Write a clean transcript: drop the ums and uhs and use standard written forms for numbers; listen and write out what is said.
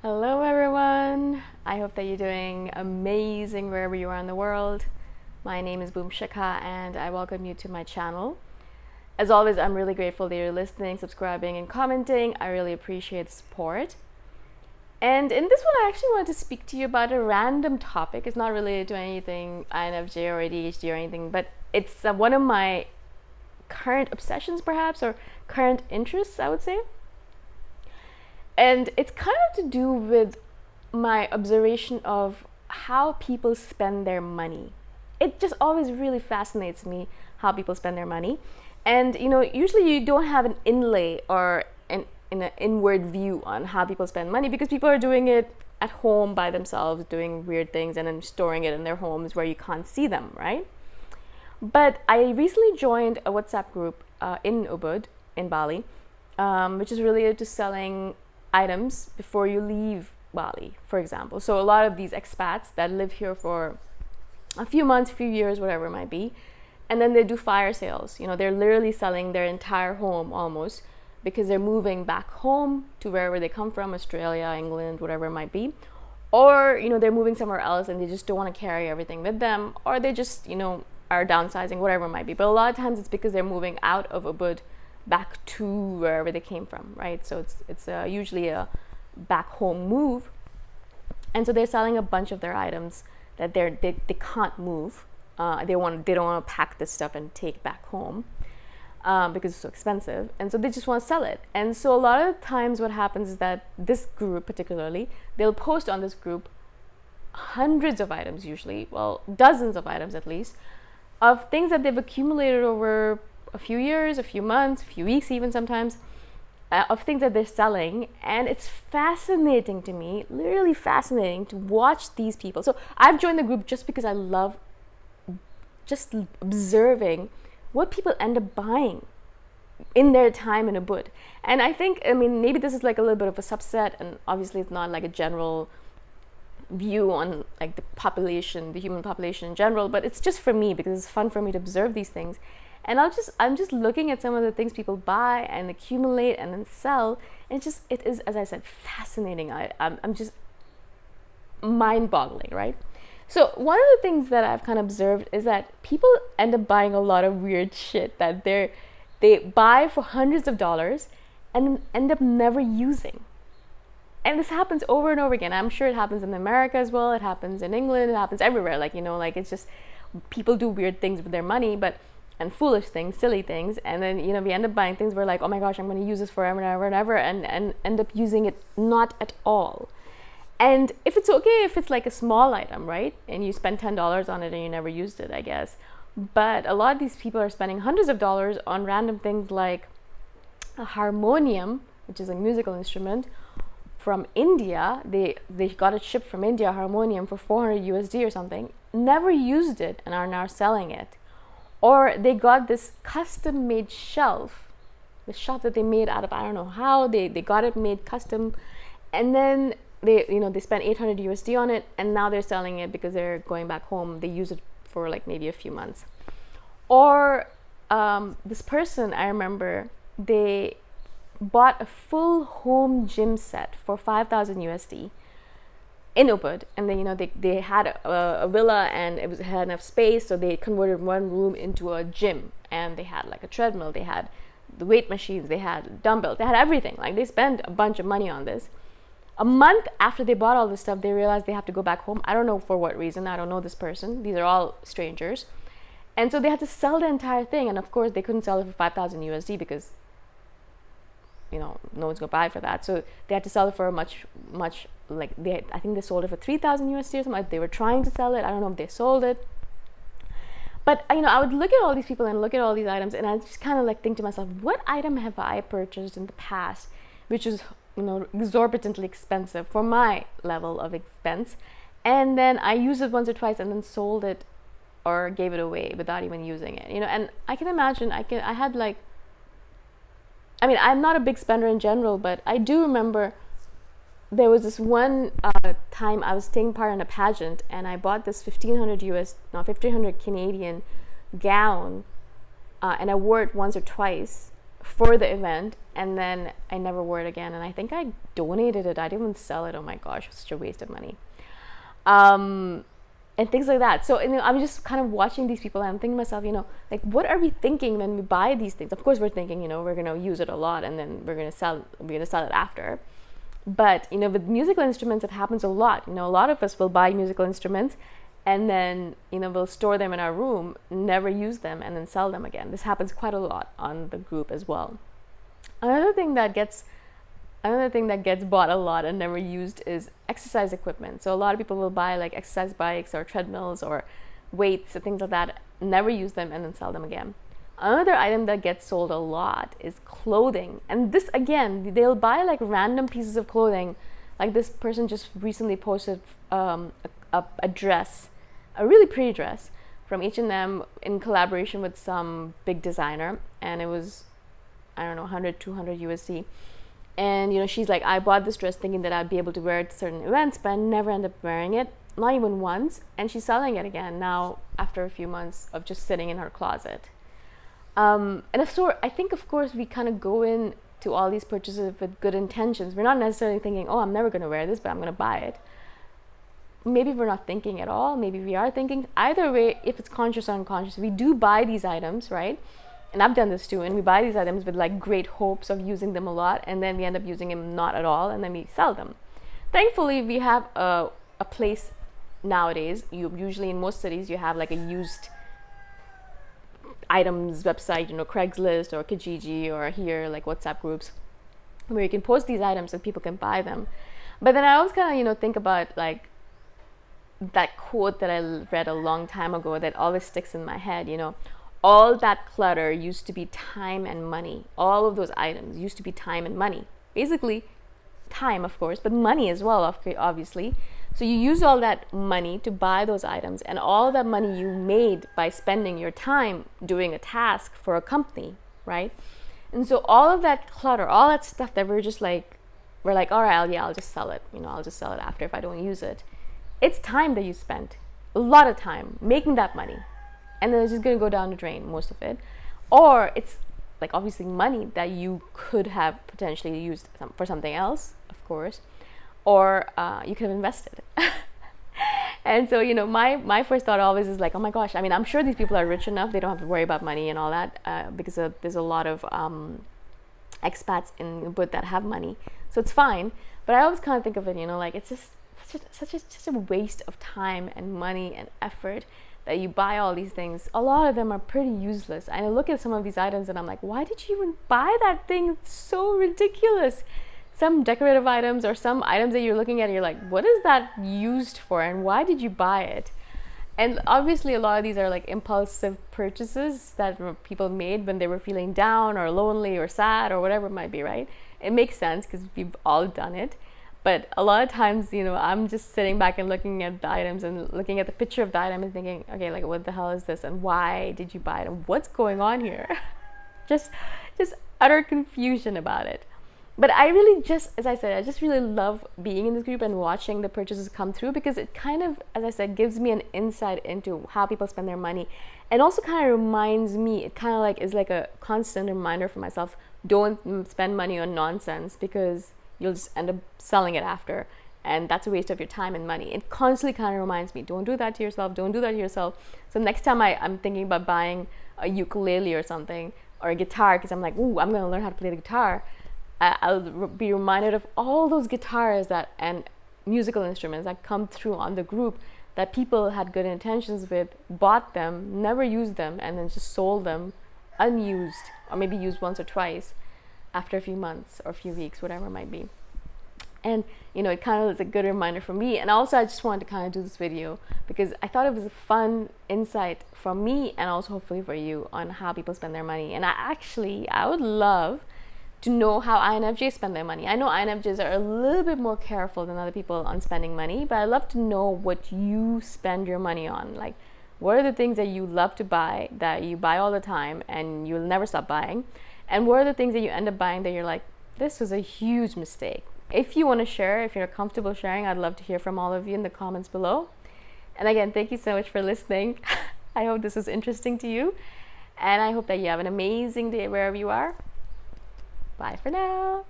Hello, everyone. I hope that you're doing amazing wherever you are in the world. My name is Shikha, and I welcome you to my channel. As always, I'm really grateful that you're listening, subscribing, and commenting. I really appreciate the support. And in this one, I actually wanted to speak to you about a random topic. It's not related to anything INFJ or ADHD or anything, but it's one of my current obsessions, perhaps, or current interests, I would say. And it's kind of to do with my observation of how people spend their money. It just always really fascinates me how people spend their money. And usually you don't have an inlay or an inward view on how people spend money because people are doing it at home by themselves, doing weird things and then storing it in their homes where you can't see them, right? But I recently joined a WhatsApp group in Ubud in Bali, which is related to selling items before you leave Bali, for example. So a lot of these expats that live here for a few months, few years, whatever it might be, and then they do fire sales. They're literally selling their entire home almost because they're moving back home to wherever they come from, Australia, England, whatever it might be. Or, they're moving somewhere else and they just don't want to carry everything with them, or they just, are downsizing, whatever it might be. But a lot of times it's because they're moving out of Ubud back to wherever they came from, right? So it's usually a back home move, and so they're selling a bunch of their items that they can't move. They don't want to pack this stuff and take back home because it's so expensive, and so they just want to sell it. And so a lot of times what happens is that this group particularly, they'll post on this group hundreds of items, usually, well, dozens of items at least, of things that they've accumulated over a few years, a few months, a few weeks even sometimes, of things that they're selling. And it's fascinating to me, literally fascinating to watch these people. So I've joined the group just because I love just observing what people end up buying in their time in Ubud. And I think, maybe this is like a little bit of a subset, and obviously it's not like a general view on like the human population in general, but it's just for me because it's fun for me to observe these things. And I'm just looking at some of the things people buy and accumulate and then sell, and it is, as I said, fascinating. I'm just mind-boggling, right? So one of the things that I've kind of observed is that people end up buying a lot of weird shit that they buy for hundreds of dollars and end up never using. And this happens over and over again. I'm sure it happens in America as well. It happens in England. It happens everywhere. It's just people do weird things with their money, and foolish things, silly things, and then we end up buying things we're like, oh my gosh, I'm going to use this forever and ever and ever, and end up using it not at all. And if it's okay if it's like a small item, right, and you spend $10 on it and you never used it, I guess. But a lot of these people are spending hundreds of dollars on random things like a harmonium, which is a musical instrument from India. They got it shipped from India, a harmonium, for 400 USD or something, never used it and are now selling it. Or they got this custom made shelf, the shelf that they made out of, I don't know how, they got it made custom, and then they spent 800 USD on it, and now they're selling it because they're going back home. They use it for like maybe a few months. Or this person, I remember, they bought a full home gym set for 5,000 USD in Ubud, and then they had a villa, and it had enough space, so they converted one room into a gym, and they had like a treadmill, they had the weight machines, they had dumbbells, they had everything. Like, they spent a bunch of money on this. A month after they bought all this stuff, they realized they have to go back home. I don't know for what reason. I don't know this person. These are all strangers, and so they had to sell the entire thing. And of course, they couldn't sell it for 5,000 USD because no one's gonna buy it for that. So they had to sell it for a much I think they sold it for 3,000 USD or something. Like, they were trying to sell it. I don't know if they sold it. But I would look at all these people and look at all these items, and I just kind of like think to myself, what item have I purchased in the past which is exorbitantly expensive for my level of expense, and then I used it once or twice and then sold it or gave it away without even using it. And I can imagine I'm not a big spender in general, but I do remember there was this one time I was taking part in a pageant, and I bought this 1,500 Canadian gown, and I wore it once or twice for the event, and then I never wore it again. And I think I donated it. I didn't even sell it. Oh my gosh, it was such a waste of money. And things like that. So, I'm just kind of watching these people, and I'm thinking to myself, like, what are we thinking when we buy these things? Of course, we're thinking, we're going to use it a lot, and then we're going to sell it after. But, with musical instruments, it happens a lot. A lot of us will buy musical instruments, and then, we'll store them in our room, never use them, and then sell them again. This happens quite a lot on the group as well. Another thing that gets bought a lot and never used is exercise equipment. So a lot of people will buy like exercise bikes or treadmills or weights and things like that, never use them, and then sell them again. Another item that gets sold a lot is clothing. And this, again, they'll buy like random pieces of clothing. Like this person just recently posted a dress, a really pretty dress from H&M in collaboration with some big designer. And it was, I don't know, 100, 200 USD. And, she's like, I bought this dress thinking that I'd be able to wear it to certain events, but I never end up wearing it, not even once. And she's selling it again now after a few months of just sitting in her closet. And I think, of course, we kind of go in to all these purchases with good intentions. We're not necessarily thinking, oh, I'm never going to wear this, but I'm going to buy it. Maybe we're not thinking at all. Maybe we are thinking. Either way, if it's conscious or unconscious, we do buy these items, right? And I've done this too, and we buy these items with like great hopes of using them a lot, and then we end up using them not at all, and then we sell them. Thankfully, we have a place nowadays. Usually in most cities, you have like a used items website, Craigslist or Kijiji, or here like WhatsApp groups, where you can post these items and people can buy them. But then I always kind of think about like that quote that I read a long time ago that always sticks in my head. All that clutter used to be time and money. All of those items used to be time and money. Basically, time, of course, but money as well, obviously. So you use all that money to buy those items, and all that money you made by spending your time doing a task for a company, right? And so all of that clutter, all that stuff that we're like, all right, I'll just sell it. I'll just sell it after if I don't use it. It's time that you spent, a lot of time making that money. And then it's just going to go down the drain, most of it. Or it's like obviously money that you could have potentially used for something else, of course. Or you could have invested. And so, my first thought always is like, oh my gosh, I'm sure these people are rich enough. They don't have to worry about money and all that because there's a lot of expats in Ubud that have money. So it's fine. But I always kind of think of it, like it's just such a waste of time and money and effort that you buy all these things. A lot of them are pretty useless. And I look at some of these items and I'm like, why did you even buy that thing? It's so ridiculous. Some decorative items or some items that you're looking at, you're like, what is that used for and why did you buy it? And obviously a lot of these are like impulsive purchases that people made when they were feeling down or lonely or sad or whatever it might be, right? It makes sense because we've all done it. But a lot of times, I'm just sitting back and looking at the items and looking at the picture of the item and thinking, okay, like what the hell is this and why did you buy it and what's going on here? just utter confusion about it. But I really as I said, I just really love being in this group and watching the purchases come through because it kind of, as I said, gives me an insight into how people spend their money, and also kind of reminds me, it kind of like is like a constant reminder for myself, don't spend money on nonsense because you'll just end up selling it after, and that's a waste of your time and money. It constantly kind of reminds me, don't do that to yourself, don't do that to yourself. So next time I'm thinking about buying a ukulele or something, or a guitar, because I'm like, ooh, I'm going to learn how to play the guitar, I'll be reminded of all those guitars and musical instruments that come through on the group that people had good intentions with, bought them, never used them, and then just sold them unused, or maybe used once or twice after a few months or a few weeks, whatever it might be. And it kind of is a good reminder for me. And also I just wanted to kind of do this video because I thought it was a fun insight from me and also hopefully for you on how people spend their money. And I would love to know how INFJs spend their money. I know INFJs are a little bit more careful than other people on spending money, but I'd love to know what you spend your money on. Like, what are the things that you love to buy, that you buy all the time and you'll never stop buying? And what are the things that you end up buying that you're like, this was a huge mistake? If you want to share, if you're comfortable sharing, I'd love to hear from all of you in the comments below. And again, thank you so much for listening. I hope this was interesting to you. And I hope that you have an amazing day wherever you are. Bye for now.